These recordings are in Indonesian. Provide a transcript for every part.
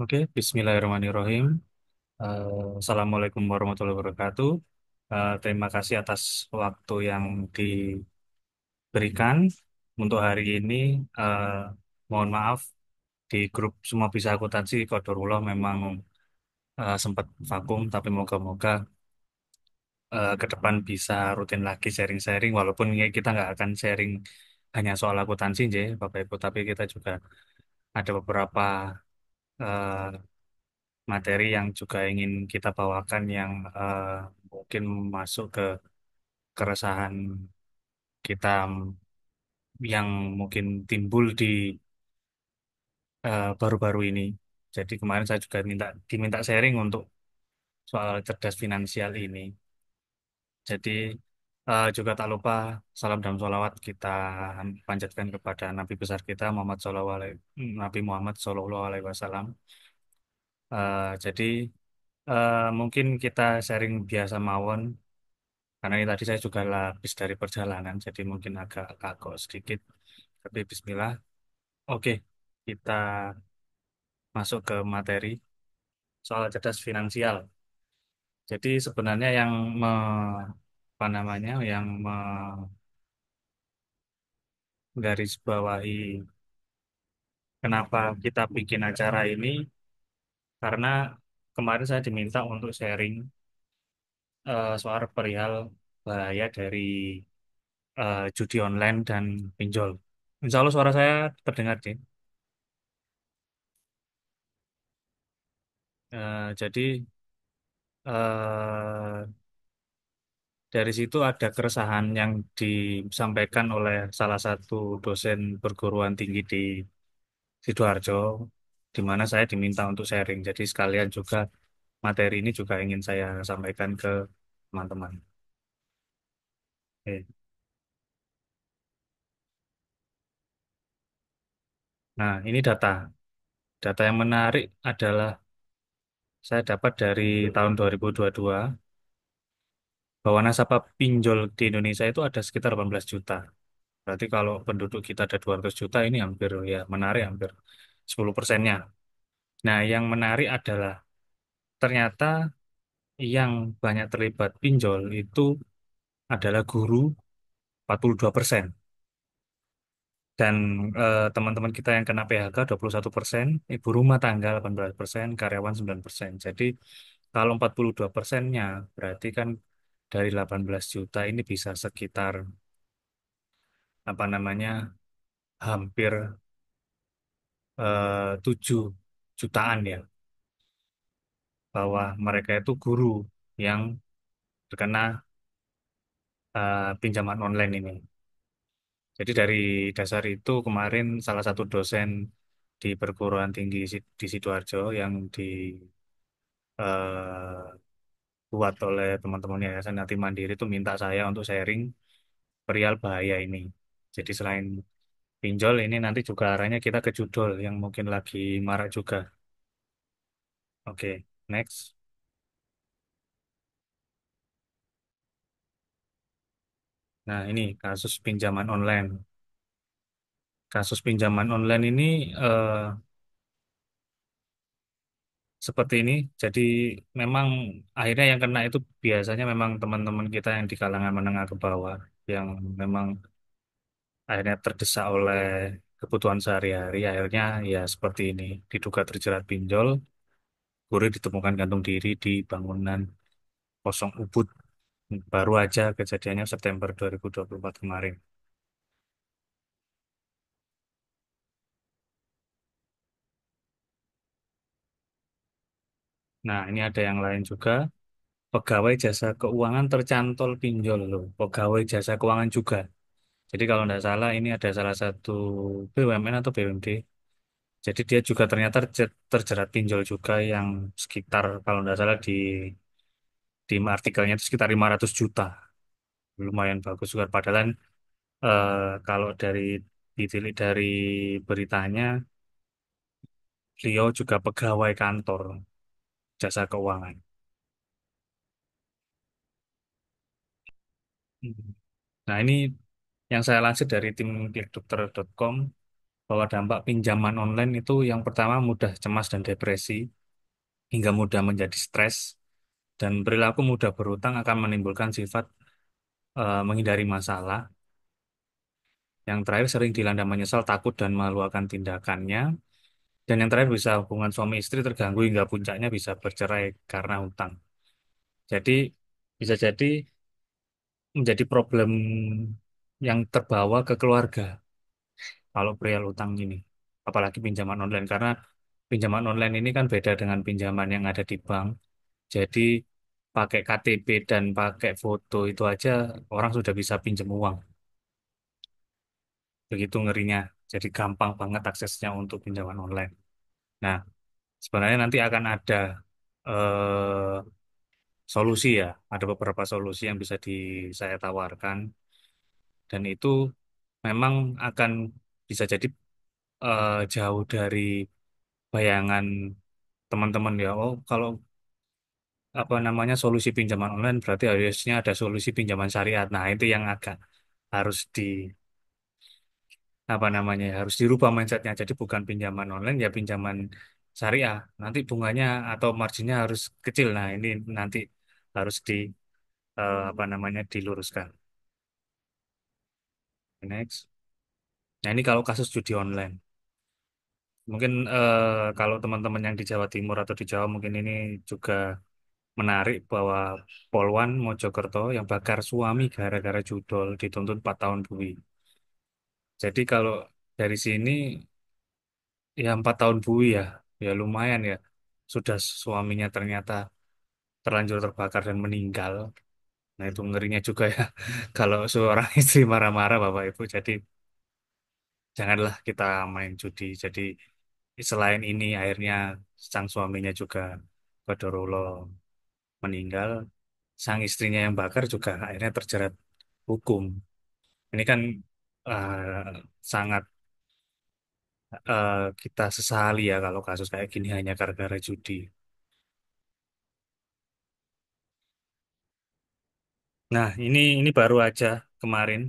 Oke, Bismillahirrahmanirrahim. Assalamualaikum warahmatullahi wabarakatuh. Terima kasih atas waktu yang diberikan untuk hari ini. eh, Mohon maaf di grup semua bisa akuntansi Qadarullah memang sempat vakum, tapi moga-moga ke depan bisa rutin lagi sharing-sharing. Walaupun ya kita nggak akan sharing hanya soal akuntansi, Bapak Ibu, tapi kita juga ada beberapa eh, materi yang juga ingin kita bawakan yang mungkin masuk ke keresahan kita yang mungkin timbul di baru-baru ini. Jadi kemarin saya juga diminta sharing untuk soal cerdas finansial ini. Jadi juga tak lupa salam dan sholawat kita panjatkan kepada Nabi besar kita Nabi Muhammad Shallallahu Alaihi Wasallam. Jadi mungkin kita sharing biasa mawon. Karena ini tadi saya juga habis dari perjalanan, jadi mungkin agak kagok sedikit. Tapi Bismillah. Oke, kita masuk ke materi soal cerdas finansial. Jadi sebenarnya apa namanya, yang menggarisbawahi kenapa kita bikin acara ini, karena kemarin saya diminta untuk sharing soal perihal bahaya dari judi online dan pinjol. Insya Allah suara saya terdengar, deh. Jadi eh, dari situ ada keresahan yang disampaikan oleh salah satu dosen perguruan tinggi di Sidoarjo, di mana saya diminta untuk sharing. Jadi sekalian juga materi ini juga ingin saya sampaikan ke teman-teman. Oke. Nah, ini data. Data yang menarik adalah saya dapat dari tahun 2022 bahwa nasabah pinjol di Indonesia itu ada sekitar 18 juta. Berarti kalau penduduk kita ada 200 juta, ini hampir ya menarik, hampir 10%-nya. Nah, yang menarik adalah ternyata yang banyak terlibat pinjol itu adalah guru 42%. Dan teman-teman kita yang kena PHK 21%, ibu rumah tangga 18%, karyawan 9%. Jadi kalau 42%-nya berarti kan dari 18 juta ini bisa sekitar apa namanya hampir 7 jutaan ya, bahwa mereka itu guru yang terkena pinjaman online ini. Jadi dari dasar itu kemarin salah satu dosen di perguruan tinggi di Sidoarjo yang dibuat oleh teman-teman Yayasan Yatim Mandiri itu minta saya untuk sharing perihal bahaya ini. Jadi selain pinjol ini nanti juga arahnya kita ke judul yang mungkin lagi marak juga. Oke, next. Nah, ini kasus pinjaman online. Kasus pinjaman online ini eh, seperti ini. Jadi memang akhirnya yang kena itu biasanya memang teman-teman kita yang di kalangan menengah ke bawah yang memang akhirnya terdesak oleh kebutuhan sehari-hari. Akhirnya ya seperti ini, diduga terjerat pinjol, guru ditemukan gantung diri di bangunan kosong Ubud. Baru aja kejadiannya September 2024 kemarin. Nah, ini ada yang lain juga. Pegawai jasa keuangan tercantol pinjol loh. Pegawai jasa keuangan juga. Jadi kalau tidak salah ini ada salah satu BUMN atau BUMD. Jadi dia juga ternyata terjerat pinjol juga yang sekitar kalau tidak salah di artikelnya itu sekitar 500 juta. Lumayan bagus juga. Padahal kan, kalau ditilik dari beritanya, beliau juga pegawai kantor jasa keuangan. Hmm. Nah ini yang saya lansir dari tim klikdokter.com. bahwa dampak pinjaman online itu yang pertama mudah cemas dan depresi, hingga mudah menjadi stres, dan perilaku mudah berutang akan menimbulkan sifat menghindari masalah. Yang terakhir sering dilanda menyesal, takut, dan malu akan tindakannya. Dan yang terakhir bisa hubungan suami istri terganggu hingga puncaknya bisa bercerai karena hutang. Jadi bisa jadi menjadi problem yang terbawa ke keluarga kalau perihal utang ini. Apalagi pinjaman online. Karena pinjaman online ini kan beda dengan pinjaman yang ada di bank. Jadi pakai KTP dan pakai foto itu aja orang sudah bisa pinjam uang. Begitu ngerinya. Jadi gampang banget aksesnya untuk pinjaman online. Nah, sebenarnya nanti akan ada eh, solusi ya. Ada beberapa solusi yang bisa saya tawarkan. Dan itu memang akan bisa jadi jauh dari bayangan teman-teman ya. Oh, kalau apa namanya solusi pinjaman online berarti harusnya ada solusi pinjaman syariat. Nah, itu yang agak harus apa namanya harus dirubah mindsetnya. Jadi bukan pinjaman online ya pinjaman syariah. Nanti bunganya atau marginnya harus kecil. Nah, ini nanti harus apa namanya diluruskan. Next. Nah, ini kalau kasus judi online. Mungkin kalau teman-teman yang di Jawa Timur atau di Jawa mungkin ini juga menarik bahwa Polwan Mojokerto yang bakar suami gara-gara judol dituntut 4 tahun bui. Jadi kalau dari sini ya 4 tahun bui ya, ya lumayan ya. Sudah suaminya ternyata terlanjur terbakar dan meninggal. Nah itu ngerinya juga ya. Kalau seorang istri marah-marah Bapak Ibu. Jadi janganlah kita main judi. Jadi selain ini akhirnya sang suaminya juga qadarullah meninggal. Sang istrinya yang bakar juga akhirnya terjerat hukum. Ini kan sangat kita sesali ya kalau kasus kayak gini hanya gara-gara judi. Nah, ini baru aja kemarin.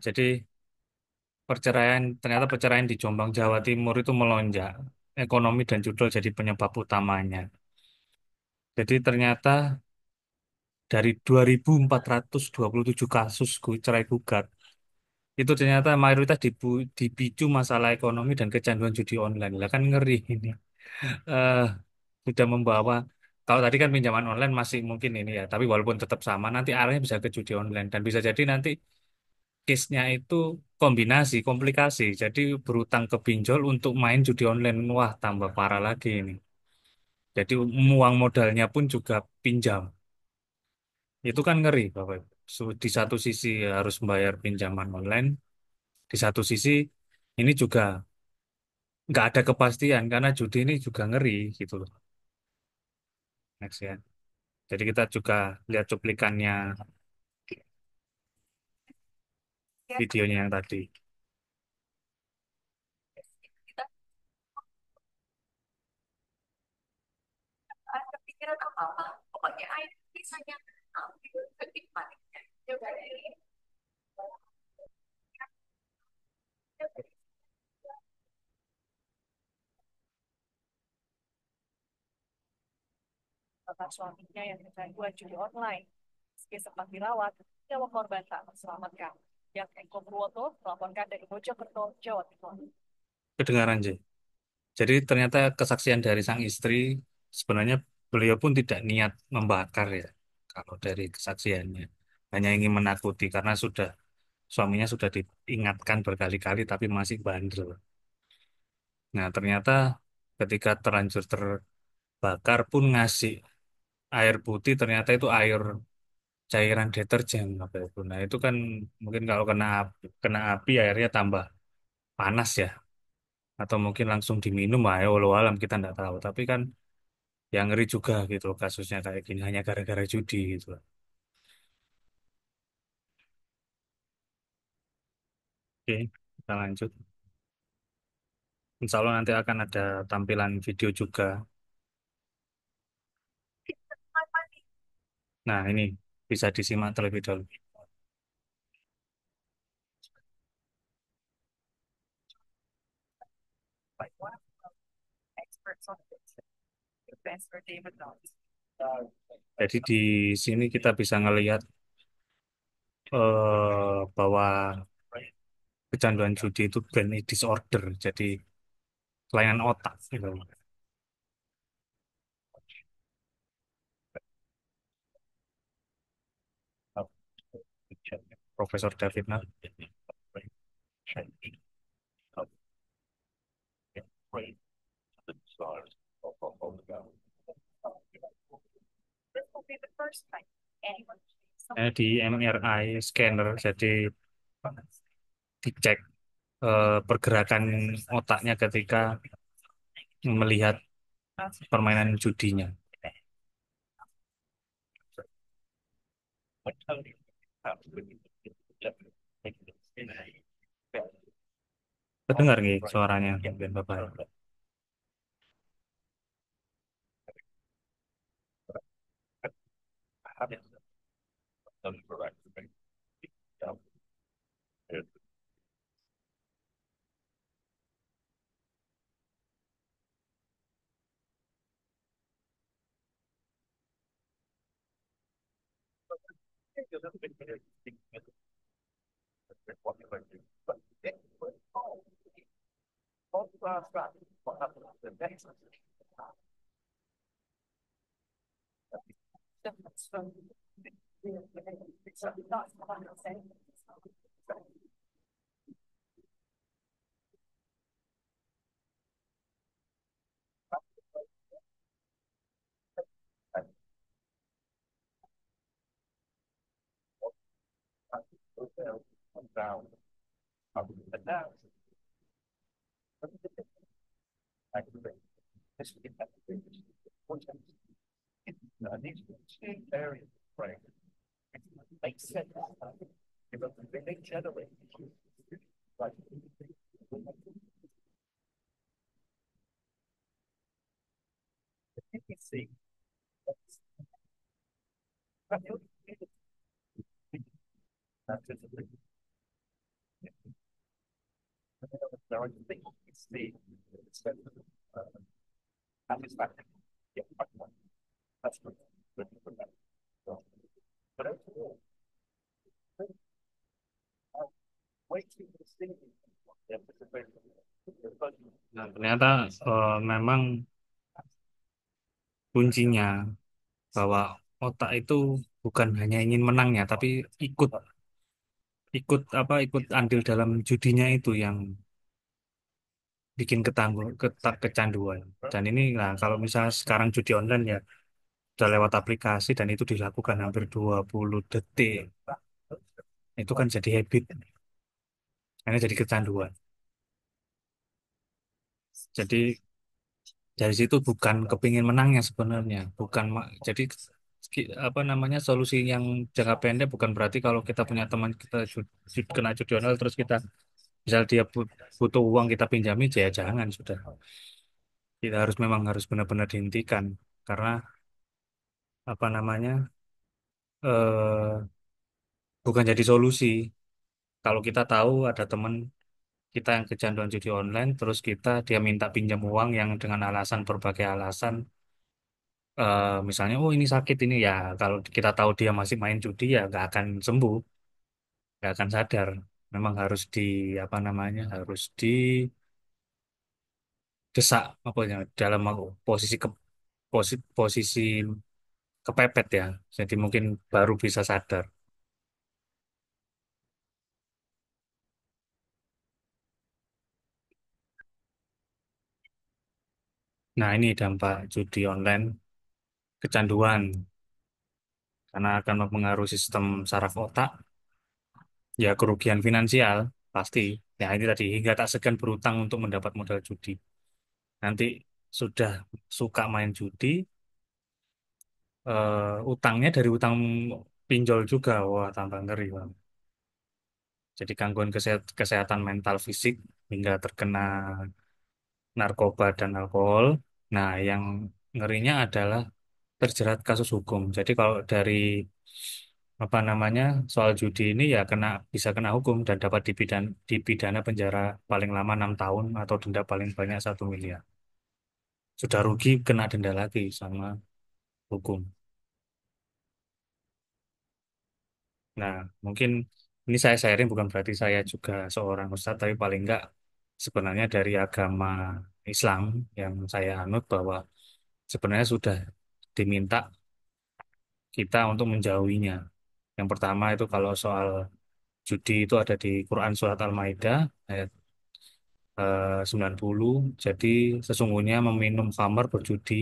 Jadi ternyata perceraian di Jombang, Jawa Timur itu melonjak. Ekonomi dan judul jadi penyebab utamanya. Jadi ternyata dari 2.427 kasus cerai gugat, itu ternyata mayoritas dipicu masalah ekonomi dan kecanduan judi online. Lah kan ngeri ini. eh Sudah membawa kalau tadi kan pinjaman online masih mungkin ini ya, tapi walaupun tetap sama, nanti arahnya bisa ke judi online dan bisa jadi nanti case-nya itu kombinasi, komplikasi. Jadi berutang ke pinjol untuk main judi online, wah tambah parah lagi ini. Jadi uang modalnya pun juga pinjam. Itu kan ngeri, Bapak. Ibu. Di satu sisi harus membayar pinjaman online, di satu sisi ini juga nggak ada kepastian karena judi ini juga ngeri gitu loh. Next ya. Jadi kita juga lihat cuplikannya videonya yang tadi. Bahkan suaminya yang kecanduan judi online. Meski sempat dirawat, nyawa korban tak terselamatkan. Yang Eko Purwoto melaporkan dari Mojokerto, Jawa Timur. Kedengaran, J. Jadi ternyata kesaksian dari sang istri sebenarnya beliau pun tidak niat membakar ya. Kalau dari kesaksiannya hanya ingin menakuti karena suaminya sudah diingatkan berkali-kali tapi masih bandel. Nah, ternyata ketika terlanjur terbakar pun ngasih air putih ternyata itu air cairan deterjen apa itu. Nah, itu kan mungkin kalau kena api airnya tambah panas ya atau mungkin langsung diminum ya walau alam kita nggak tahu. Tapi kan yang ngeri juga gitu loh kasusnya kayak gini hanya gara-gara judi gitu loh. Oke, kita lanjut. Insya Allah nanti akan ada tampilan video juga. Nah, ini bisa disimak terlebih dahulu. one of the experts on this, Professor David Knowles. Jadi di sini kita bisa ngelihat bahwa kecanduan judi itu brain disorder, jadi kelainan otak gitu. Profesor David Nath. This will be the first time anyone Di MRI scanner, jadi dicek pergerakan otaknya ketika melihat permainan judinya. Terdengar nih suaranya, mungkin Bapak. difference from not 100%. Nah, ternyata memang kuncinya bahwa otak itu bukan hanya ingin menangnya, tapi ikut ikut ikut andil dalam judinya itu yang bikin kecanduan. Dan ini nah kalau misalnya sekarang judi online ya udah lewat aplikasi dan itu dilakukan hampir 20 detik. Itu kan jadi habit, karena jadi kecanduan. Jadi dari situ bukan kepingin menangnya sebenarnya, bukan jadi apa namanya solusi yang jangka pendek bukan berarti kalau kita punya teman kita kena judi online terus kita misal dia butuh uang kita pinjami ya jangan sudah kita memang harus benar-benar dihentikan karena apa namanya eh bukan jadi solusi kalau kita tahu ada teman kita yang kecanduan judi online terus dia minta pinjam uang yang dengan alasan berbagai alasan misalnya oh ini sakit ini ya kalau kita tahu dia masih main judi ya nggak akan sembuh nggak akan sadar memang harus apa namanya harus didesak apa ya dalam posisi posisi kepepet ya jadi mungkin baru bisa sadar. Nah ini dampak judi online kecanduan karena akan mempengaruhi sistem saraf otak ya kerugian finansial pasti ya ini tadi hingga tak segan berutang untuk mendapat modal judi nanti sudah suka main judi utangnya dari utang pinjol juga wah tambah ngeri Bang. Jadi gangguan kesehatan mental fisik hingga terkena narkoba dan alkohol. Nah, yang ngerinya adalah terjerat kasus hukum. Jadi kalau dari apa namanya soal judi ini ya bisa kena hukum dan dapat dipidana penjara paling lama 6 tahun atau denda paling banyak 1 miliar. Sudah rugi kena denda lagi sama hukum. Nah, mungkin ini saya sharing bukan berarti saya juga seorang ustadz, tapi paling enggak sebenarnya dari agama Islam yang saya anut bahwa sebenarnya sudah diminta kita untuk menjauhinya. Yang pertama itu kalau soal judi itu ada di Quran Surat Al-Maidah ayat 90. Jadi sesungguhnya meminum khamar berjudi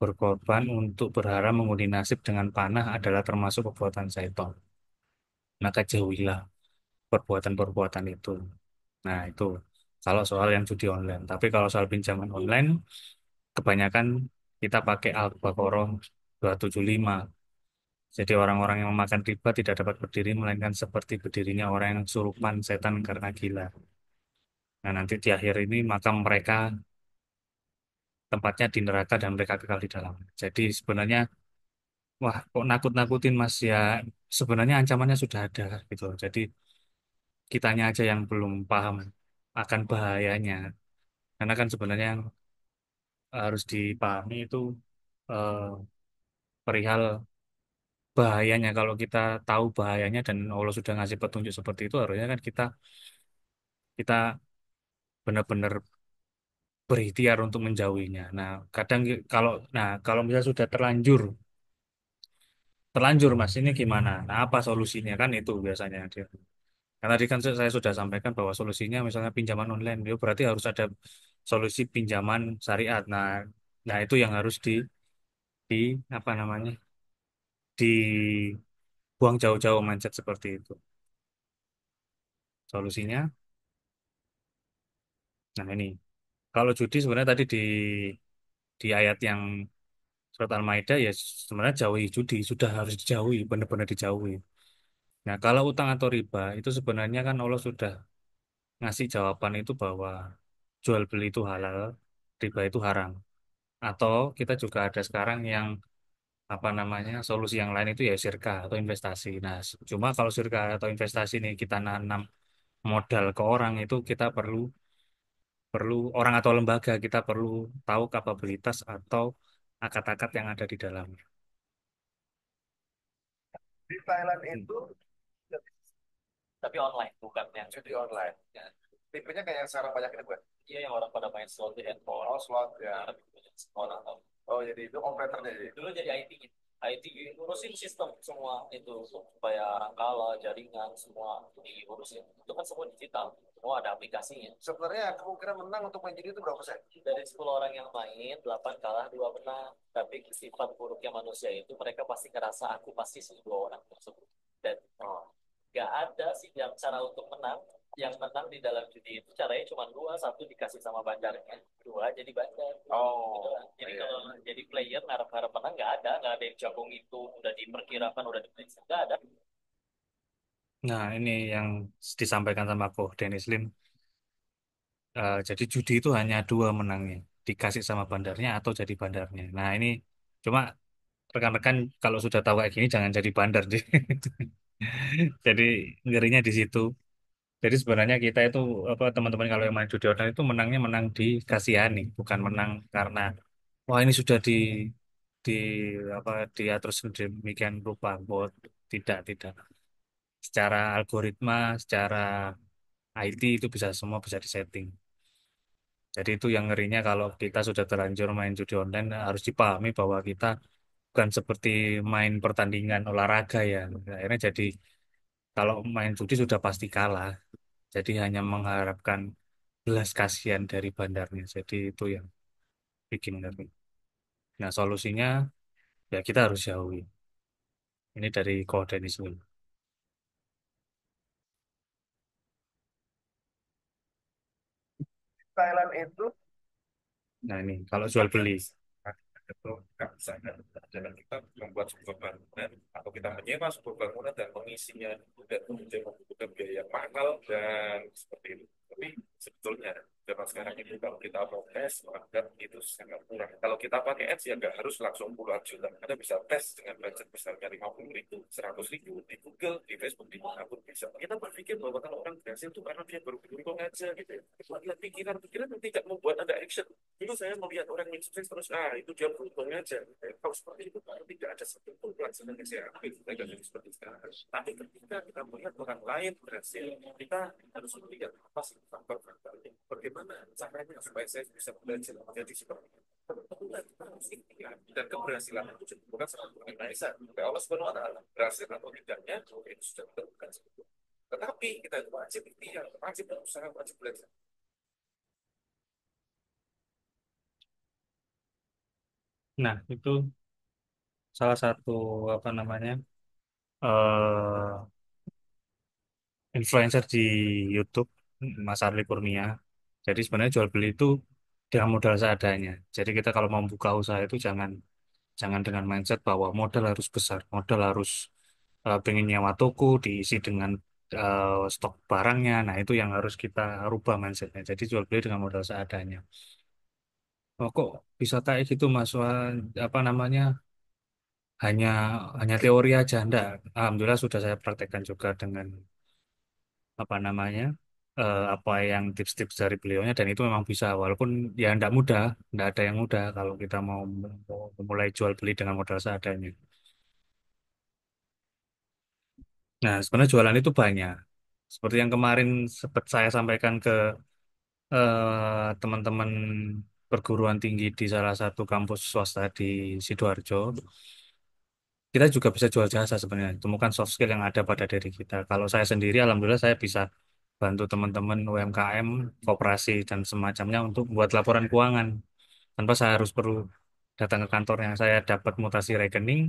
berkorban untuk berharap mengundi nasib dengan panah adalah termasuk perbuatan syaitan. Maka jauhilah perbuatan-perbuatan itu. Nah, itu kalau soal yang judi online. Tapi kalau soal pinjaman online, kebanyakan kita pakai Al-Baqarah 275. Jadi orang-orang yang memakan riba tidak dapat berdiri, melainkan seperti berdirinya orang yang kesurupan setan karena gila. Nah, nanti di akhir ini maka mereka tempatnya di neraka dan mereka kekal di dalam. Jadi sebenarnya, wah kok nakut-nakutin Mas ya, sebenarnya ancamannya sudah ada gitu. Jadi kitanya aja yang belum paham akan bahayanya. Karena kan sebenarnya yang harus dipahami itu eh, perihal bahayanya. Kalau kita tahu bahayanya dan Allah sudah ngasih petunjuk seperti itu, harusnya kan kita kita benar-benar berikhtiar untuk menjauhinya. Nah, kadang kalau misalnya sudah terlanjur terlanjur Mas, ini gimana? Nah, apa solusinya kan itu biasanya dia. Karena tadi kan saya sudah sampaikan bahwa solusinya misalnya pinjaman online, itu berarti harus ada solusi pinjaman syariat. Nah itu yang harus di apa namanya dibuang jauh-jauh mindset seperti itu. Solusinya, nah ini kalau judi sebenarnya tadi di ayat yang surat Al-Maidah ya sebenarnya jauhi judi sudah harus dijauhi, benar-benar dijauhi. Nah kalau utang atau riba itu sebenarnya kan Allah sudah ngasih jawaban itu bahwa jual beli itu halal, riba itu haram. Atau kita juga ada sekarang yang apa namanya solusi yang lain itu ya sirka atau investasi. Nah, cuma kalau sirka atau investasi ini kita nanam modal ke orang itu kita perlu perlu orang atau lembaga kita perlu tahu kapabilitas atau akat-akat yang ada di dalamnya. Di Thailand Hmm. itu Tapi online bukan yang judi online. ya. Tipenya kayak yang sekarang banyak ini gue. Iya yang orang pada main slot di handphone. Oh, slot ya. Tapi banyak semua orang tahu. Oh, jadi itu operatornya jadi. Dulu jadi IT gitu. IT ngurusin sistem semua itu supaya kalah jaringan semua diurusin. Itu kan semua digital. Semua ada aplikasinya. Sebenarnya kemungkinan menang untuk main judi itu berapa persen? Dari 10 orang yang main, 8 kalah, 2 menang. Tapi sifat buruknya manusia itu mereka pasti ngerasa aku pasti sih 2 orang tersebut. Dan nggak ada sih yang cara untuk menang. Yang menang di dalam judi itu caranya cuma dua, satu dikasih sama bandarnya, dua jadi bandar. Gitu Oh, kan. Jadi iya. kalau jadi player ngarep-ngarep menang nggak ada yang jagung itu udah diperkirakan udah diperiksa nggak ada. Nah, ini yang disampaikan sama Koh Dennis Lim. Jadi judi itu hanya dua menangnya, dikasih sama bandarnya atau jadi bandarnya. Nah, ini cuma rekan-rekan kalau sudah tahu kayak gini jangan jadi bandar. Jadi ngerinya di situ. Jadi sebenarnya kita itu apa teman-teman kalau yang main judi online itu menangnya menang dikasihani, bukan menang karena wah ini sudah di apa diatur sedemikian rupa. Bahwa tidak. Secara algoritma, secara IT itu bisa semua bisa disetting. Jadi itu yang ngerinya kalau kita sudah terlanjur main judi online harus dipahami bahwa kita bukan seperti main pertandingan olahraga ya. Akhirnya jadi kalau main judi sudah pasti kalah. Jadi hanya mengharapkan belas kasihan dari bandarnya. Jadi itu yang bikin ngeri. Nah, solusinya ya kita harus jauhi. Ini dari koordinator. Thailand itu Nah, ini kalau jual beli. itu nggak bisa kan jalan kita membuat sebuah bangunan atau kita menyewa sebuah bangunan dan mengisinya dan menjadi membutuhkan biaya yang mahal dan seperti itu. Tapi sebetulnya zaman sekarang itu kalau kita mau tes menganggap itu sangat murah. Kalau kita pakai ads ya nggak harus langsung puluhan juta. Anda bisa tes dengan budget misalnya 50.000, 100.000 di Google, di Facebook, di mana pun bisa. Kita berpikir bahwa kalau orang berhasil itu karena dia beruntung aja gitu ya. Melihat pikiran-pikiran yang tidak membuat Anda action. Dulu saya melihat orang yang sukses terus, itu dia beruntung aja. Kalau seperti itu, tidak ada satupun pelajaran yang saya ambil. Saya nggak jadi seperti sekarang. Tapi ketika kita melihat orang lain berhasil, kita harus melihat apa sih faktor-faktornya. Bagaimana caranya supaya saya bisa belajar menjadi seperti itu. Kebetulan kita harus ikhtiar. Dan keberhasilan itu bukan satu mengenai saya. Allah Subhanahu wa Ta'ala berhasil atau tidaknya, itu sudah ditentukan. Tetapi kita itu wajib ikhtiar, wajib berusaha, wajib belajar. Nah, itu salah satu apa namanya eh influencer di YouTube, Mas Arli Kurnia. Jadi sebenarnya jual beli itu dengan modal seadanya. Jadi kita kalau mau buka usaha itu jangan jangan dengan mindset bahwa modal harus besar, modal harus pengen nyewa toko diisi dengan stok barangnya. Nah, itu yang harus kita rubah mindsetnya. Jadi jual beli dengan modal seadanya. Oh, kok bisa kayak gitu, Mas? Wah, apa namanya? Hanya hanya teori aja, enggak. Alhamdulillah sudah saya praktekkan juga dengan apa namanya? Apa yang tips-tips dari beliaunya dan itu memang bisa walaupun ya enggak mudah, enggak ada yang mudah kalau kita mau memulai jual beli dengan modal seadanya. Nah, sebenarnya jualan itu banyak. Seperti yang kemarin sempat saya sampaikan ke teman-teman perguruan tinggi di salah satu kampus swasta di Sidoarjo, kita juga bisa jual jasa sebenarnya. Temukan soft skill yang ada pada diri kita. Kalau saya sendiri, alhamdulillah saya bisa bantu teman-teman UMKM, koperasi dan semacamnya untuk buat laporan keuangan tanpa saya harus perlu datang ke kantor yang saya dapat mutasi rekening,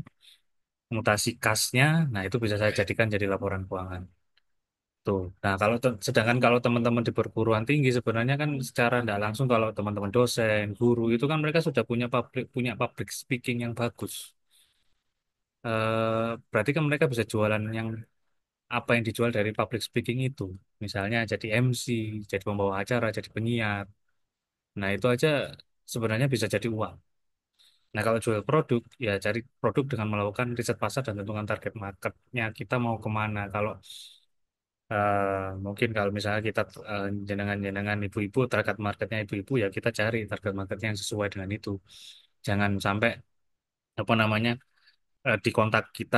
mutasi kasnya. Nah, itu bisa saya jadikan jadi laporan keuangan. Tuh. Nah, sedangkan kalau teman-teman di perguruan tinggi sebenarnya kan secara tidak langsung kalau teman-teman dosen, guru itu kan mereka sudah punya public speaking yang bagus. Berarti kan mereka bisa jualan yang apa yang dijual dari public speaking itu. Misalnya jadi MC, jadi pembawa acara, jadi penyiar. Nah, itu aja sebenarnya bisa jadi uang. Nah, kalau jual produk, ya cari produk dengan melakukan riset pasar dan tentukan target marketnya kita mau kemana. Kalau eh, mungkin kalau misalnya kita jenengan-jenengan ibu-ibu, target marketnya ibu-ibu, ya kita cari target marketnya yang sesuai dengan itu. Jangan sampai apa namanya di kontak kita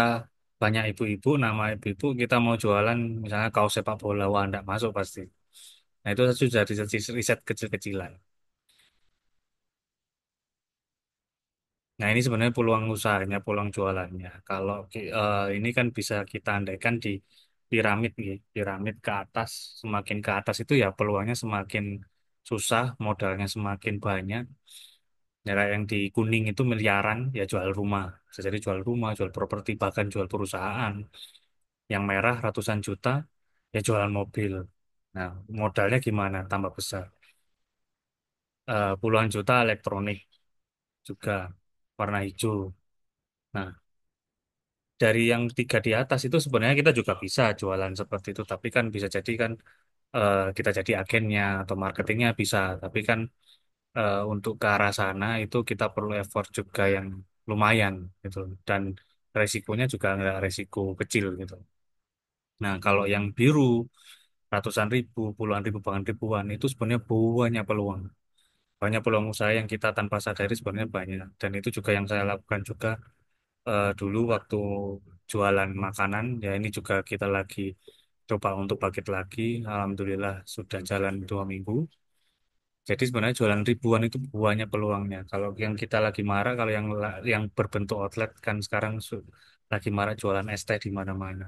banyak ibu-ibu, nama ibu-ibu kita mau jualan misalnya kaos sepak bola, wah enggak masuk pasti. Nah itu sudah riset riset kecil-kecilan. Nah ini sebenarnya peluang usahanya, peluang jualannya. Kalau ini kan bisa kita andaikan di piramid, nih. Piramid ke atas, semakin ke atas itu ya peluangnya semakin susah, modalnya semakin banyak. Ya, kayak yang di kuning itu miliaran, ya jual rumah. Bisa jadi jual rumah, jual properti, bahkan jual perusahaan. Yang merah ratusan juta, ya jualan mobil. Nah, modalnya gimana? Tambah besar. Puluhan juta elektronik juga, warna hijau. Nah, dari yang tiga di atas itu sebenarnya kita juga bisa jualan seperti itu. Tapi kan bisa jadi kan kita jadi agennya atau marketingnya bisa. Tapi kan untuk ke arah sana itu kita perlu effort juga yang lumayan gitu. Dan resikonya juga nggak resiko kecil gitu. Nah, kalau yang biru ratusan ribu, puluhan ribu, bahkan ribuan itu sebenarnya banyak peluang. Banyak peluang usaha yang kita tanpa sadari sebenarnya banyak. Dan itu juga yang saya lakukan juga dulu waktu jualan makanan. Ya ini juga kita lagi coba untuk bangkit lagi. Alhamdulillah sudah jalan 2 minggu. Jadi sebenarnya jualan ribuan itu banyak peluangnya. Kalau yang kita lagi marah, kalau yang berbentuk outlet kan sekarang lagi marah jualan es teh di mana-mana.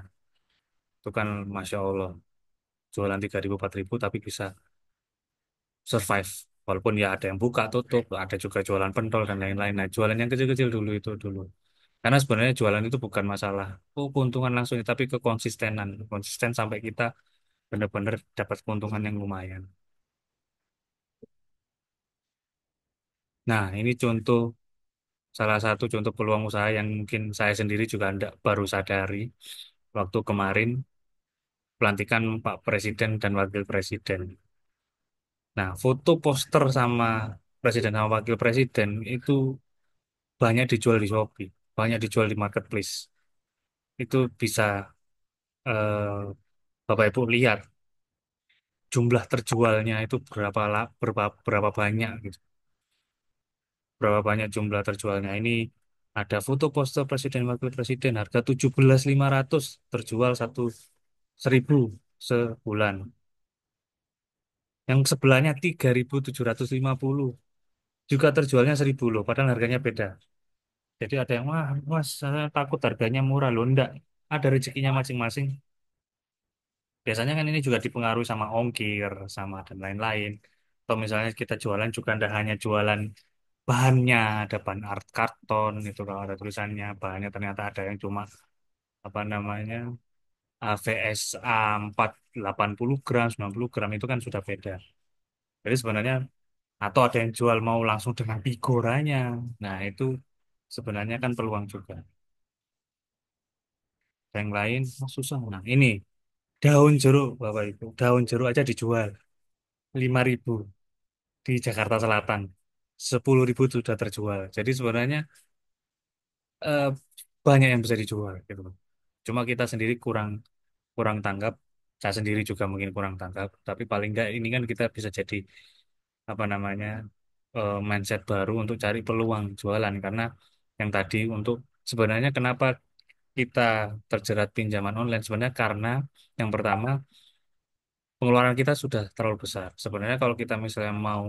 Itu kan Masya Allah. Jualan 3.000 4.000 tapi bisa survive. Walaupun ya ada yang buka tutup, ada juga jualan pentol dan lain-lain. Nah, jualan yang kecil-kecil dulu itu dulu. Karena sebenarnya jualan itu bukan masalah keuntungan langsung, tapi kekonsistenan. Konsisten sampai kita benar-benar dapat keuntungan yang lumayan. Nah, ini contoh salah satu contoh peluang usaha yang mungkin saya sendiri juga enggak baru sadari waktu kemarin pelantikan Pak Presiden dan Wakil Presiden. Nah, foto poster sama presiden sama wakil presiden itu banyak dijual di Shopee, banyak dijual di marketplace. Itu bisa Bapak Ibu lihat jumlah terjualnya itu berapa banyak gitu. Berapa banyak jumlah terjualnya. Ini ada foto poster presiden wakil presiden harga 17.500 terjual 1.000 sebulan. Yang sebelahnya 3.750 juga terjualnya 1.000 loh, padahal harganya beda. Jadi ada yang wah, mas saya takut harganya murah loh, enggak. Ada rezekinya masing-masing. Biasanya kan ini juga dipengaruhi sama ongkir, sama dan lain-lain. Atau misalnya kita jualan juga tidak hanya jualan bahannya, ada bahan art karton itu kalau ada tulisannya, bahannya ternyata ada yang cuma apa namanya VSA 80 gram, 90 gram itu kan sudah beda. Jadi sebenarnya atau ada yang jual mau langsung dengan figuranya. Nah, itu sebenarnya kan peluang juga. Yang lain oh, susah. Nah, ini daun jeruk, Bapak Ibu. Daun jeruk aja dijual 5.000 di Jakarta Selatan. 10.000 sudah terjual. Jadi sebenarnya eh, banyak yang bisa dijual gitu loh. Cuma kita sendiri kurang kurang tanggap. Saya sendiri juga mungkin kurang tanggap. Tapi paling enggak ini kan kita bisa jadi apa namanya mindset baru untuk cari peluang jualan karena yang tadi untuk sebenarnya kenapa kita terjerat pinjaman online sebenarnya karena yang pertama pengeluaran kita sudah terlalu besar. Sebenarnya kalau kita misalnya mau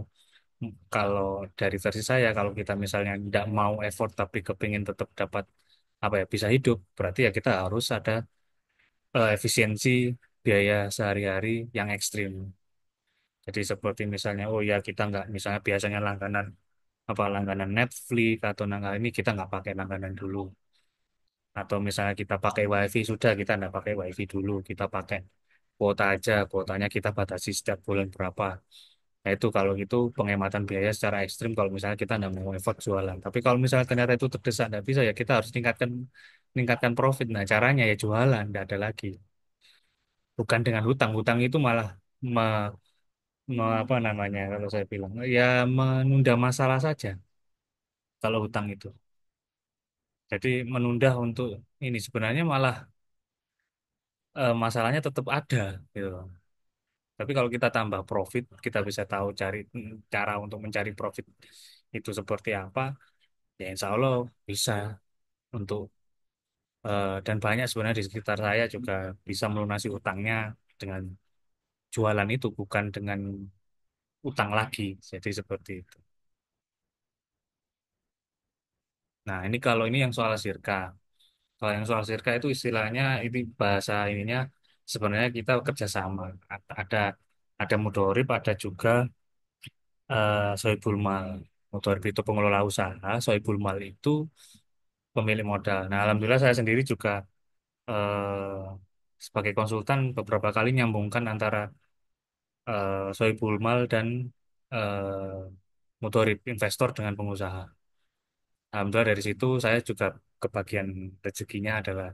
kalau dari versi saya kalau kita misalnya tidak mau effort tapi kepingin tetap dapat apa ya bisa hidup berarti ya kita harus ada efisiensi biaya sehari-hari yang ekstrim. Jadi seperti misalnya oh ya kita nggak misalnya biasanya langganan apa langganan Netflix atau langganan ini kita nggak pakai langganan dulu. Atau misalnya kita pakai WiFi sudah kita nggak pakai WiFi dulu kita pakai kuota aja kuotanya kita batasi setiap bulan berapa. Nah itu kalau gitu penghematan biaya secara ekstrim kalau misalnya kita nggak mau effort jualan. Tapi kalau misalnya ternyata itu terdesak nggak bisa ya kita harus tingkatkan profit. Nah caranya ya jualan nggak ada lagi. Bukan dengan hutang. Hutang itu malah me- apa namanya kalau saya bilang ya menunda masalah saja kalau hutang itu. Jadi menunda untuk ini sebenarnya malah masalahnya tetap ada gitu loh. Tapi kalau kita tambah profit, kita bisa tahu cari cara untuk mencari profit itu seperti apa. Ya insya Allah bisa untuk dan banyak sebenarnya di sekitar saya juga bisa melunasi utangnya dengan jualan itu bukan dengan utang lagi. Jadi seperti itu. Nah ini kalau ini yang soal sirka. Kalau yang soal sirka itu istilahnya ini bahasa ininya sebenarnya kita kerjasama. Ada ada mudorib, ada juga sohibul mal. Mudorib itu pengelola usaha, sohibul mal itu pemilik modal. Nah alhamdulillah saya sendiri juga sebagai konsultan beberapa kali nyambungkan antara Sohibul Mal dan Mudorib investor dengan pengusaha. Alhamdulillah dari situ saya juga kebagian rezekinya adalah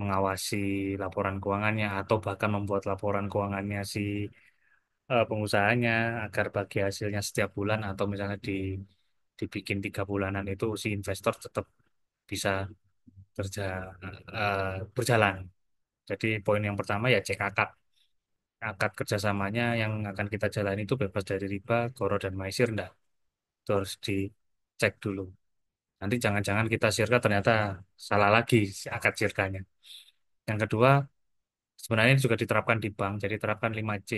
mengawasi laporan keuangannya atau bahkan membuat laporan keuangannya si pengusahanya agar bagi hasilnya setiap bulan atau misalnya dibikin 3 bulanan itu si investor tetap bisa kerja berjalan. Jadi poin yang pertama ya cek akad kerjasamanya yang akan kita jalani itu bebas dari riba, goro dan maisir enggak. Itu harus dicek dulu. Nanti jangan-jangan kita sirka ternyata salah lagi si akad sirkanya. Yang kedua, sebenarnya ini juga diterapkan di bank, jadi terapkan 5C.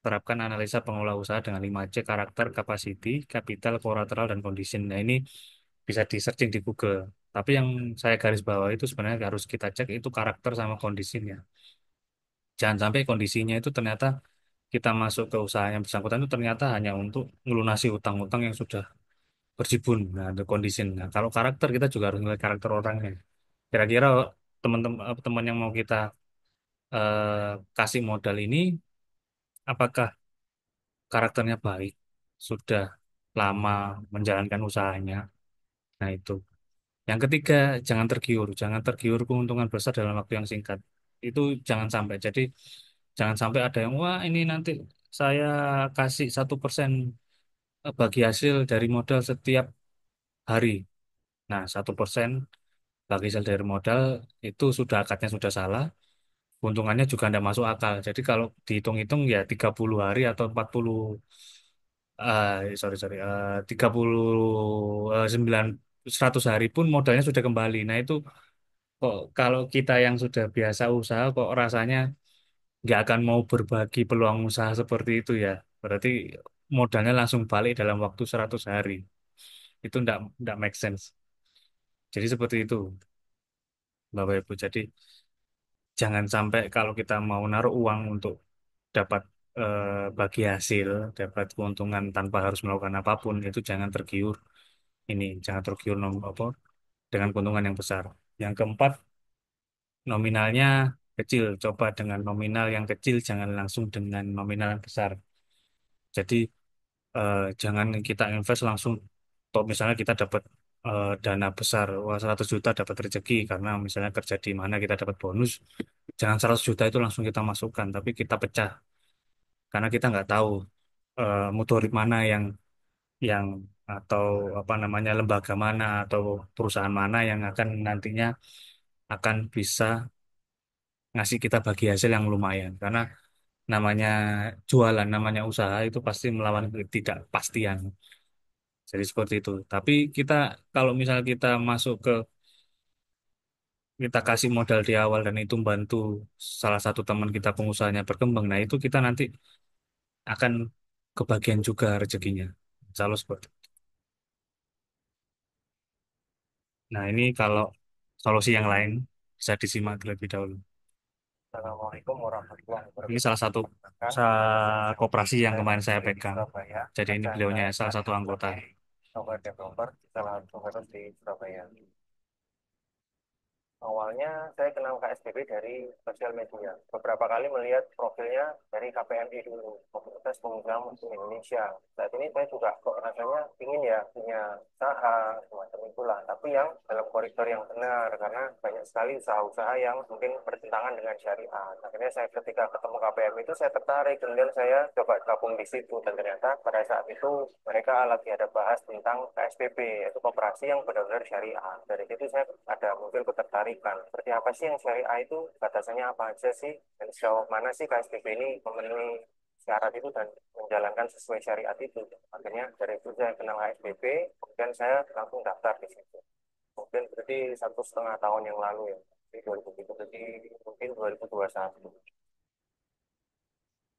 Terapkan analisa pengelola usaha dengan 5C, karakter, capacity, capital, collateral, dan condition. Nah ini bisa di searching di Google. Tapi yang saya garis bawah itu sebenarnya harus kita cek itu karakter sama kondisinya. Jangan sampai kondisinya itu ternyata kita masuk ke usaha yang bersangkutan itu ternyata hanya untuk melunasi utang-utang yang sudah berjibun. Nah, ada kondisi. Nah, kalau karakter kita juga harus melihat karakter orangnya. Kira-kira teman-teman teman yang mau kita kasih modal ini, apakah karakternya baik, sudah lama menjalankan usahanya. Nah, itu. Yang ketiga, jangan tergiur keuntungan besar dalam waktu yang singkat. Itu jangan sampai. Jadi, jangan sampai ada yang, wah ini nanti. saya kasih 1% bagi hasil dari modal setiap hari. Nah, 1% bagi hasil dari modal itu sudah akadnya sudah salah, keuntungannya juga tidak masuk akal. Jadi kalau dihitung-hitung ya 30 hari atau 40, sorry, sorry, 39, 100 hari pun modalnya sudah kembali. Nah, itu kok kalau kita yang sudah biasa usaha kok rasanya nggak akan mau berbagi peluang usaha seperti itu ya. Berarti modalnya langsung balik dalam waktu 100 hari. Itu nggak make sense. Jadi seperti itu, Bapak Ibu. Jadi jangan sampai kalau kita mau naruh uang untuk dapat bagi hasil, dapat keuntungan tanpa harus melakukan apapun, itu jangan tergiur jangan tergiur apa dengan keuntungan yang besar. Yang keempat, nominalnya kecil. Coba dengan nominal yang kecil, jangan langsung dengan nominal yang besar. Jadi jangan kita invest langsung. Toh misalnya kita dapat dana besar, wah 100 juta dapat rezeki karena misalnya kerja di mana kita dapat bonus. Jangan 100 juta itu langsung kita masukkan, tapi kita pecah karena kita nggak tahu mutuarit mana yang atau apa namanya lembaga mana atau perusahaan mana yang akan nantinya akan bisa ngasih kita bagi hasil yang lumayan. Karena namanya jualan, namanya usaha itu pasti melawan ketidakpastian. Jadi seperti itu. Tapi kita kalau misalnya kita masuk ke kita kasih modal di awal dan itu membantu salah satu teman kita pengusahanya berkembang, nah itu kita nanti akan kebagian juga rezekinya. Insya Allah seperti itu. Nah ini kalau solusi yang lain bisa disimak terlebih dahulu. Assalamualaikum warahmatullahi Ini wabarakatuh. salah satu koperasi yang kemarin saya pegang. Jadi ini beliaunya salah satu anggota. Software developer di salah satu kampus di Surabaya. Awalnya saya kenal KSBB dari sosial media. Beberapa kali melihat profilnya dari KPMI dulu, Komunitas Pengusaha Muslim Indonesia. Saat ini saya juga kok rasanya ingin ya punya usaha semacam itulah, tapi yang dalam koridor yang benar karena banyak sekali usaha-usaha yang mungkin bertentangan dengan syariat. Akhirnya saya ketika ketemu KPMI itu saya tertarik, kemudian saya coba gabung di situ dan ternyata pada saat itu mereka lagi ada bahas tentang KSBB, yaitu koperasi yang benar-benar syariah. Dari situ saya ada muncul ketertarikan. Seperti apa sih yang syariah itu? Batasannya apa aja sih? Dan sejauh mana sih KSBB ini memenuhi syarat itu dan menjalankan sesuai syariat itu. Akhirnya dari itu saya kenal KSBB, kemudian saya langsung daftar di situ. Kemudian berarti 1,5 tahun yang lalu ya, di 2000, berarti mungkin 2021.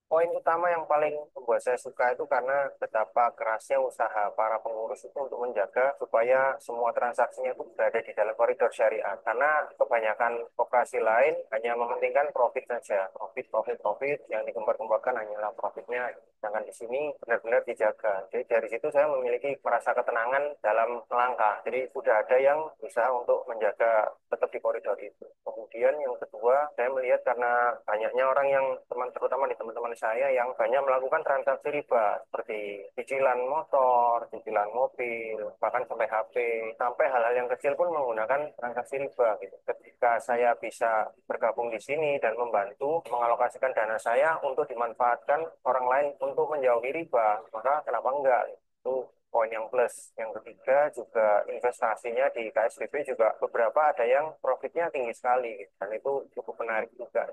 Poin utama yang paling membuat saya suka itu karena betapa kerasnya usaha para pengurus itu untuk menjaga supaya semua transaksinya itu berada di dalam koridor syariat. Karena kebanyakan koperasi lain hanya mementingkan profit saja, profit, profit, profit, yang digembar-gemborkan hanyalah profitnya. Sedangkan di sini benar-benar dijaga. Jadi dari situ saya memiliki merasa ketenangan dalam melangkah. Jadi sudah ada yang berusaha untuk menjaga tetap di koridor itu. Kemudian yang kedua, saya melihat karena banyaknya orang yang terutama di teman-teman saya yang banyak melakukan transaksi riba seperti cicilan motor, cicilan mobil, bahkan sampai HP, sampai hal-hal yang kecil pun menggunakan transaksi riba gitu. Ketika saya bisa bergabung di sini dan membantu mengalokasikan dana saya untuk dimanfaatkan orang lain untuk menjauhi riba, maka kenapa enggak? Itu poin yang plus. Yang ketiga juga investasinya di KSBB juga beberapa ada yang profitnya tinggi sekali dan itu cukup menarik juga.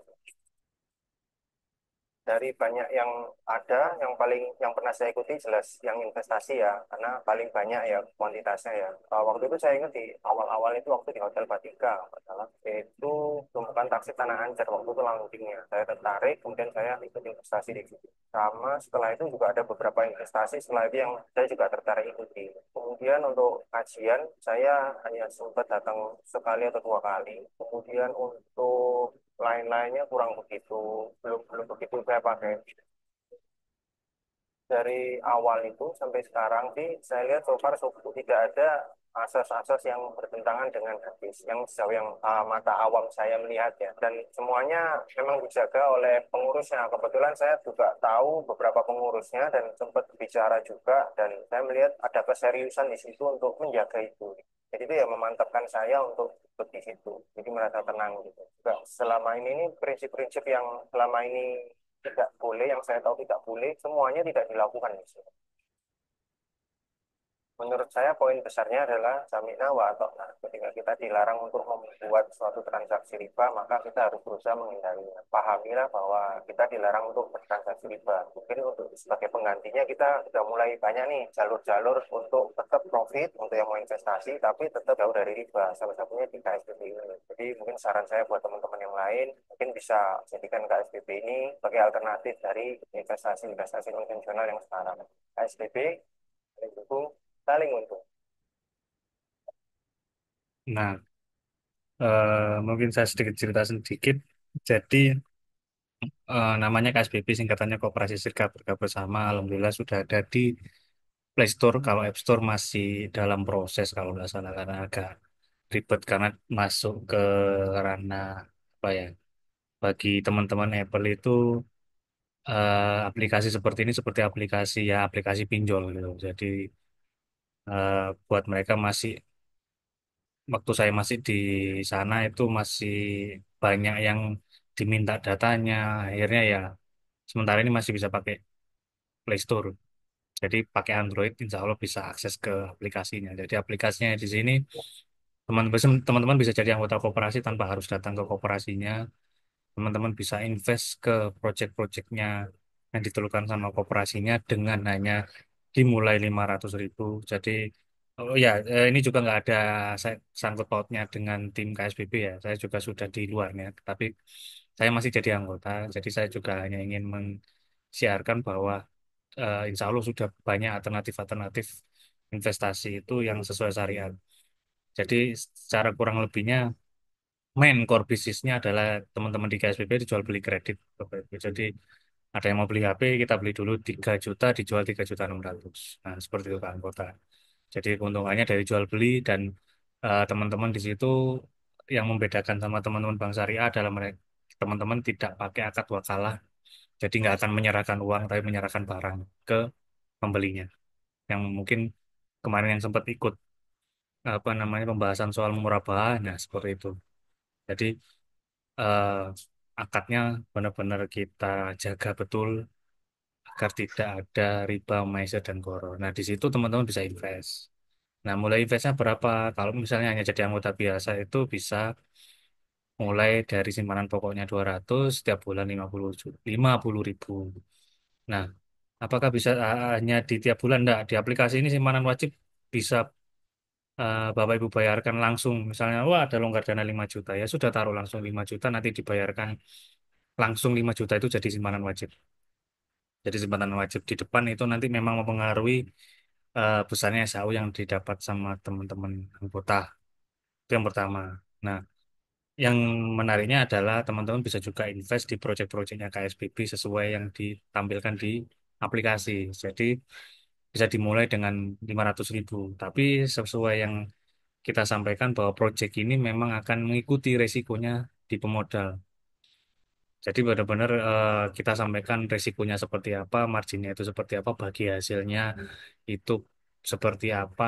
Dari banyak yang ada, yang pernah saya ikuti jelas yang investasi ya, karena paling banyak ya kuantitasnya ya. Waktu itu saya ingat di awal-awal itu waktu di Hotel Batika, salah itu tumpukan taksi Tanah Anjar waktu itu launchingnya. Saya tertarik, kemudian saya ikut investasi di situ. Sama setelah itu juga ada beberapa investasi setelah itu yang saya juga tertarik ikuti. Kemudian untuk kajian saya hanya sempat datang sekali atau dua kali. Kemudian untuk lain-lainnya kurang begitu, belum belum begitu saya pakai. Dari awal itu sampai sekarang sih saya lihat so far tidak ada asas-asas yang bertentangan dengan hadis yang sejauh yang mata awam saya melihatnya, dan semuanya memang dijaga oleh pengurusnya. Kebetulan saya juga tahu beberapa pengurusnya dan sempat bicara juga, dan saya melihat ada keseriusan di situ untuk menjaga itu. Jadi itu ya memantapkan saya untuk ikut di situ. Jadi merasa tenang gitu. Juga selama ini prinsip-prinsip yang selama ini tidak boleh, yang saya tahu tidak boleh, semuanya tidak dilakukan di sini. Menurut saya poin besarnya adalah sami'na wa ata'na. Ketika kita dilarang untuk membuat suatu transaksi riba, maka kita harus berusaha menghindarinya. Pahamilah bahwa kita dilarang untuk bertransaksi riba. Mungkin untuk sebagai penggantinya kita sudah mulai banyak nih jalur-jalur untuk tetap profit, untuk yang mau investasi, tapi tetap jauh dari riba. Salah satunya di KSBB ini. Jadi mungkin saran saya buat teman-teman yang lain, mungkin bisa jadikan KSBB ini sebagai alternatif dari investasi-investasi konvensional yang sekarang. KSBB itu saling untung. Nah, mungkin saya sedikit cerita sedikit. Jadi namanya KSBB, singkatannya Koperasi Serikat Bergerak Bersama. Alhamdulillah sudah ada di Play Store. Kalau App Store masih dalam proses kalau nggak salah, karena agak ribet karena masuk ke ranah apa ya? Bagi teman-teman Apple itu aplikasi seperti ini seperti aplikasi ya aplikasi pinjol gitu. Jadi buat mereka masih waktu saya masih di sana itu masih banyak yang diminta datanya. Akhirnya ya sementara ini masih bisa pakai Play Store. Jadi pakai Android, insya Allah bisa akses ke aplikasinya. Jadi aplikasinya di sini teman-teman bisa jadi anggota koperasi tanpa harus datang ke koperasinya. Teman-teman bisa invest ke project-projectnya yang ditentukan sama koperasinya dengan hanya dimulai 500.000. Jadi oh ya, ini juga nggak ada sangkut pautnya dengan tim KSBB ya. Saya juga sudah di luarnya, tapi saya masih jadi anggota. Jadi saya juga hanya ingin mensiarkan bahwa insya Allah sudah banyak alternatif-alternatif investasi itu yang sesuai syariat. Jadi secara kurang lebihnya main core bisnisnya adalah teman-teman di KSBB dijual beli kredit Bapak Ibu. Jadi ada yang mau beli HP, kita beli dulu 3 juta, dijual 3.600.000. Nah, seperti itu Pak anggota. Jadi keuntungannya dari jual beli dan teman-teman di situ yang membedakan sama teman-teman Bank Syariah adalah mereka teman-teman tidak pakai akad wakalah, jadi nggak akan menyerahkan uang tapi menyerahkan barang ke pembelinya. Yang mungkin kemarin yang sempat ikut apa namanya pembahasan soal murabahah, nah seperti itu. Jadi eh, akadnya benar-benar kita jaga betul agar tidak ada riba, maizah, dan goro. Nah, di situ teman-teman bisa invest. Nah, mulai investnya berapa? Kalau misalnya hanya jadi anggota biasa itu bisa mulai dari simpanan pokoknya 200 setiap bulan 50 ribu. Nah, apakah bisa hanya di tiap bulan? Enggak, di aplikasi ini simpanan wajib bisa Bapak Ibu bayarkan langsung. Misalnya, wah ada longgar dana 5 juta, ya sudah taruh langsung 5 juta, nanti dibayarkan langsung 5 juta itu jadi simpanan wajib. Jadi simpanan wajib di depan itu nanti memang mempengaruhi besarnya SAU yang didapat sama teman-teman anggota. Itu yang pertama. Nah, yang menariknya adalah teman-teman bisa juga invest di proyek-proyeknya KSBB sesuai yang ditampilkan di aplikasi. Jadi bisa dimulai dengan 500.000. Tapi sesuai yang kita sampaikan bahwa proyek ini memang akan mengikuti resikonya di pemodal. Jadi benar-benar kita sampaikan resikonya seperti apa, marginnya itu seperti apa, bagi hasilnya itu seperti apa,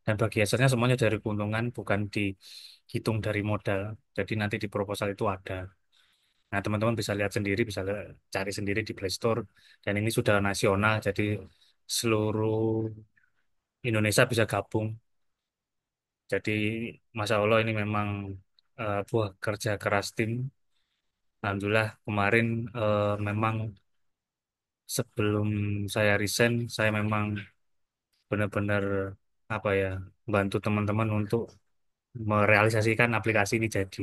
dan bagi hasilnya semuanya dari keuntungan, bukan dihitung dari modal. Jadi nanti di proposal itu ada. Nah, teman-teman bisa lihat sendiri, bisa cari sendiri di Play Store. Dan ini sudah nasional, jadi seluruh Indonesia bisa gabung. Jadi, Masya Allah ini memang buah kerja keras tim. Alhamdulillah kemarin memang sebelum saya resign, saya memang benar-benar apa ya, bantu teman-teman untuk merealisasikan aplikasi ini jadi.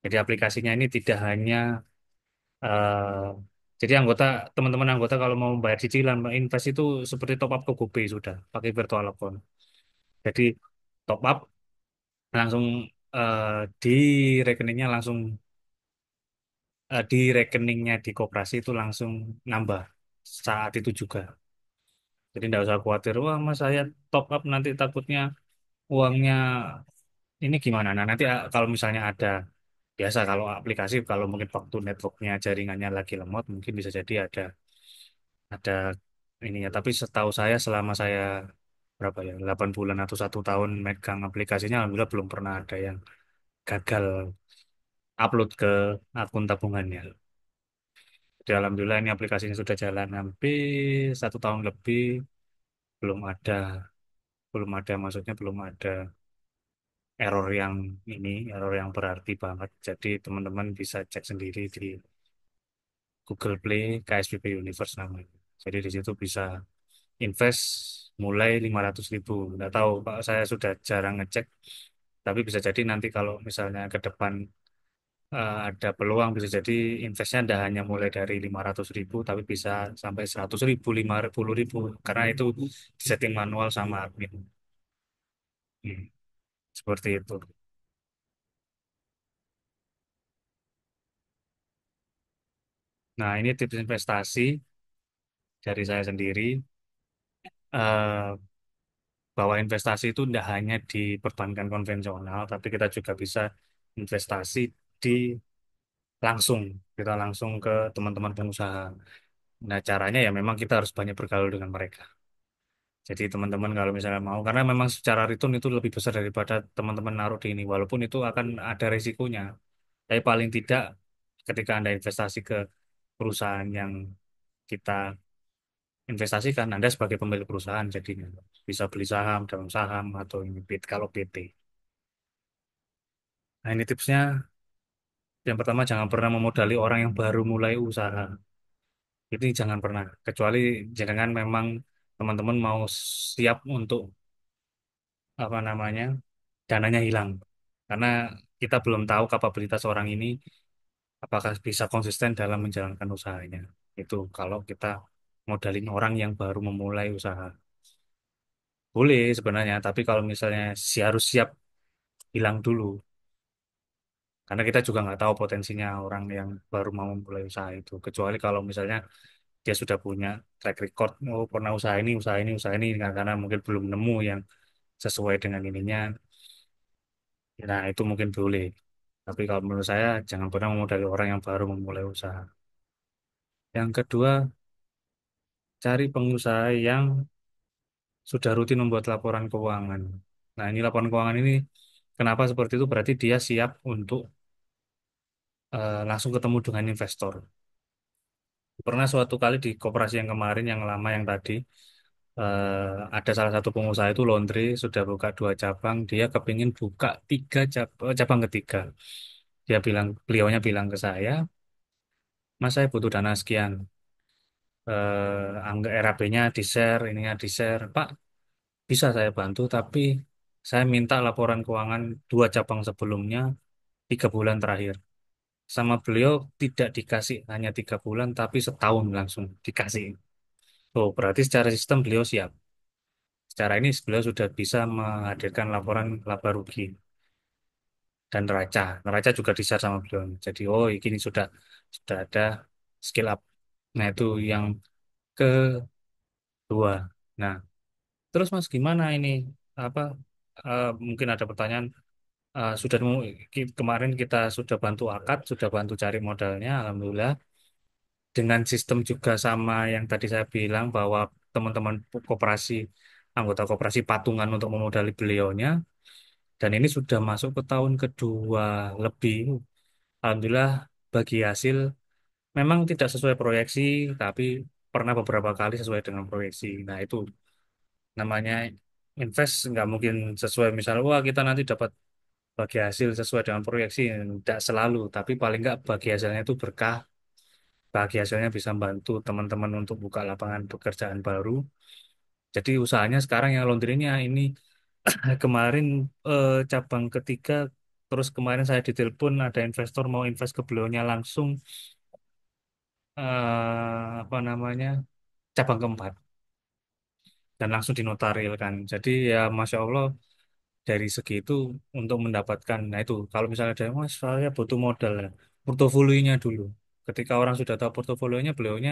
Jadi aplikasinya ini tidak hanya eh, jadi teman-teman anggota kalau mau bayar cicilan, invest itu seperti top up ke GoPay sudah pakai virtual account. Jadi top up langsung eh, di rekeningnya langsung di rekeningnya di koperasi itu langsung nambah saat itu juga. Jadi tidak usah khawatir, wah mas saya top up nanti takutnya uangnya ini gimana. Nah nanti kalau misalnya ada biasa kalau aplikasi kalau mungkin waktu networknya jaringannya lagi lemot mungkin bisa jadi ada ininya. Tapi setahu saya selama saya berapa ya 8 bulan atau 1 tahun megang aplikasinya alhamdulillah belum pernah ada yang gagal upload ke akun tabungannya. Di Alhamdulillah ini aplikasinya sudah jalan hampir 1 tahun lebih, belum ada, maksudnya belum ada error yang error yang berarti banget. Jadi teman-teman bisa cek sendiri di Google Play KSBP Universe namanya. Jadi di situ bisa invest mulai 500.000. Nggak tahu Pak, saya sudah jarang ngecek, tapi bisa jadi nanti kalau misalnya ke depan ada peluang, bisa jadi investnya tidak hanya mulai dari 500.000, tapi bisa sampai 100.000, 50.000, karena itu disetting manual sama admin. Hmm, seperti itu. Nah, ini tips investasi dari saya sendiri. eh, Bahwa investasi itu tidak hanya di perbankan konvensional, tapi kita juga bisa investasi di langsung, kita langsung ke teman-teman pengusaha. Nah, caranya ya memang kita harus banyak bergaul dengan mereka. Jadi teman-teman kalau misalnya mau, karena memang secara return itu lebih besar daripada teman-teman naruh di ini, walaupun itu akan ada risikonya. Tapi paling tidak ketika Anda investasi ke perusahaan yang kita investasikan, Anda sebagai pemilik perusahaan jadinya bisa beli saham, dalam saham, atau ini kalau PT. Nah, ini tipsnya. Yang pertama, jangan pernah memodali orang yang baru mulai usaha. Itu jangan pernah. Kecuali jangan memang teman-teman mau siap untuk apa namanya dananya hilang. Karena kita belum tahu kapabilitas orang ini apakah bisa konsisten dalam menjalankan usahanya. Itu kalau kita modalin orang yang baru memulai usaha. Boleh sebenarnya, tapi kalau misalnya harus siap hilang dulu. Karena kita juga nggak tahu potensinya orang yang baru mau memulai usaha itu. Kecuali kalau misalnya dia sudah punya track record, oh pernah usaha ini, nah, karena mungkin belum nemu yang sesuai dengan ininya, nah itu mungkin boleh. Tapi kalau menurut saya, jangan pernah memodali orang yang baru memulai usaha. Yang kedua, cari pengusaha yang sudah rutin membuat laporan keuangan. Nah, ini laporan keuangan ini, kenapa seperti itu? Berarti dia siap untuk langsung ketemu dengan investor. Pernah suatu kali di koperasi yang kemarin, yang lama, yang tadi, ada salah satu pengusaha itu laundry sudah buka 2 cabang, dia kepingin buka cabang ketiga. Beliaunya bilang ke saya, Mas saya butuh dana sekian, angga RAB-nya di share, ininya di share, Pak bisa saya bantu, tapi saya minta laporan keuangan 2 cabang sebelumnya 3 bulan terakhir. Sama beliau tidak dikasih hanya 3 bulan, tapi setahun langsung dikasih. Oh berarti secara sistem beliau siap. Secara ini beliau sudah bisa menghadirkan laporan laba rugi dan neraca. Neraca juga di-share sama beliau. Jadi, oh ini sudah ada skill up. Nah, itu yang kedua. Nah, terus Mas gimana ini? Apa mungkin ada pertanyaan, kemarin kita sudah bantu akad, sudah bantu cari modalnya, alhamdulillah. Dengan sistem juga sama yang tadi saya bilang bahwa teman-teman koperasi, anggota koperasi patungan untuk memodali beliaunya. Dan ini sudah masuk ke tahun kedua lebih. Alhamdulillah bagi hasil memang tidak sesuai proyeksi, tapi pernah beberapa kali sesuai dengan proyeksi. Nah itu namanya invest, nggak mungkin sesuai, misalnya wah kita nanti dapat bagi hasil sesuai dengan proyeksi. Tidak selalu, tapi paling nggak bagi hasilnya itu berkah. Bagi hasilnya bisa membantu teman-teman untuk buka lapangan pekerjaan baru. Jadi usahanya sekarang yang laundrynya ini kemarin cabang ketiga, terus kemarin saya ditelepon ada investor mau invest ke beliaunya langsung, apa namanya, cabang keempat, dan langsung dinotarilkan. Jadi ya Masya Allah, dari segi itu untuk mendapatkan, nah itu kalau misalnya ada mas saya butuh modal ya, portofolionya dulu. Ketika orang sudah tahu portofolionya, beliaunya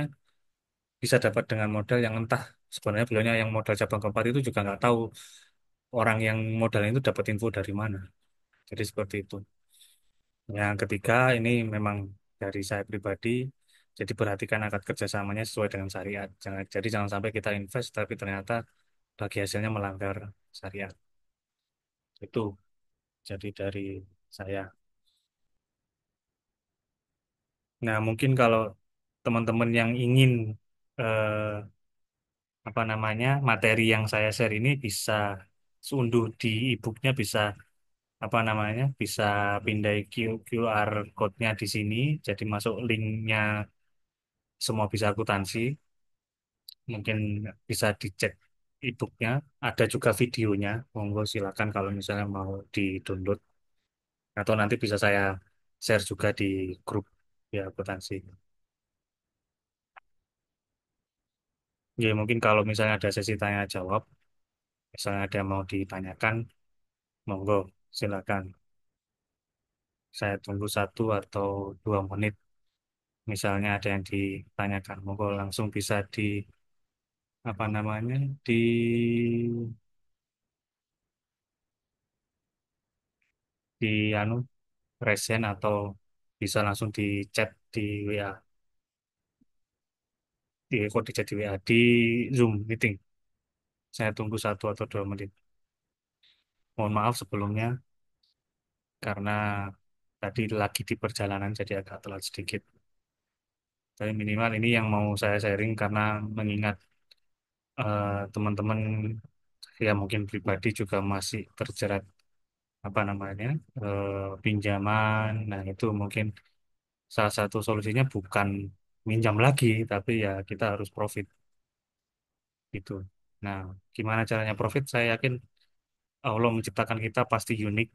bisa dapat dengan modal yang entah, sebenarnya beliaunya yang modal cabang keempat itu juga nggak tahu orang yang modalnya itu dapat info dari mana. Jadi seperti itu. Yang ketiga ini memang dari saya pribadi, jadi perhatikan akad kerjasamanya sesuai dengan syariat. Jangan sampai kita invest tapi ternyata bagi hasilnya melanggar syariat. Itu jadi dari saya. Nah mungkin kalau teman-teman yang ingin eh, apa namanya materi yang saya share ini bisa unduh di e-booknya, bisa apa namanya bisa pindai QR code-nya di sini, jadi masuk linknya semua bisa akuntansi. Mungkin bisa dicek e-booknya, ada juga videonya. Monggo silakan kalau misalnya mau di-download, atau nanti bisa saya share juga di grup ya akuntansi. Ya mungkin kalau misalnya ada sesi tanya jawab, misalnya ada yang mau ditanyakan, monggo silakan. Saya tunggu 1 atau 2 menit. Misalnya ada yang ditanyakan, monggo langsung bisa di apa namanya di anu resen, atau bisa langsung di chat di WA, di chat di WA di Zoom meeting. Saya tunggu 1 atau 2 menit. Mohon maaf sebelumnya karena tadi lagi di perjalanan jadi agak telat sedikit. Tapi minimal ini yang mau saya sharing karena mengingat teman-teman ya mungkin pribadi juga masih terjerat apa namanya pinjaman. Nah itu mungkin salah satu solusinya bukan minjam lagi, tapi ya kita harus profit gitu. Nah, gimana caranya profit? Saya yakin Allah menciptakan kita pasti unik,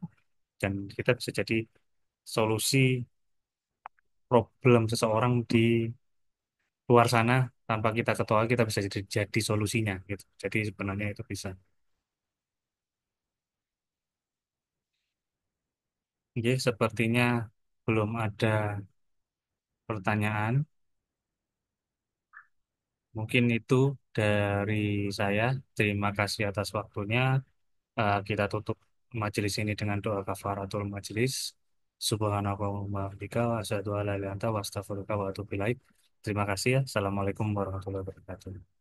dan kita bisa jadi solusi problem seseorang di luar sana. Tanpa kita ketahui kita bisa jadi solusinya gitu. Jadi sebenarnya itu bisa. Oke, sepertinya belum ada pertanyaan. Mungkin itu dari saya. Terima kasih atas waktunya. Kita tutup majelis ini dengan doa kafaratul majelis. Subhanakallahumma bika wa asyhadu alla ilaha illa anta wa astaghfiruka wa atubu ilaik. Terima kasih ya. Assalamualaikum warahmatullahi wabarakatuh.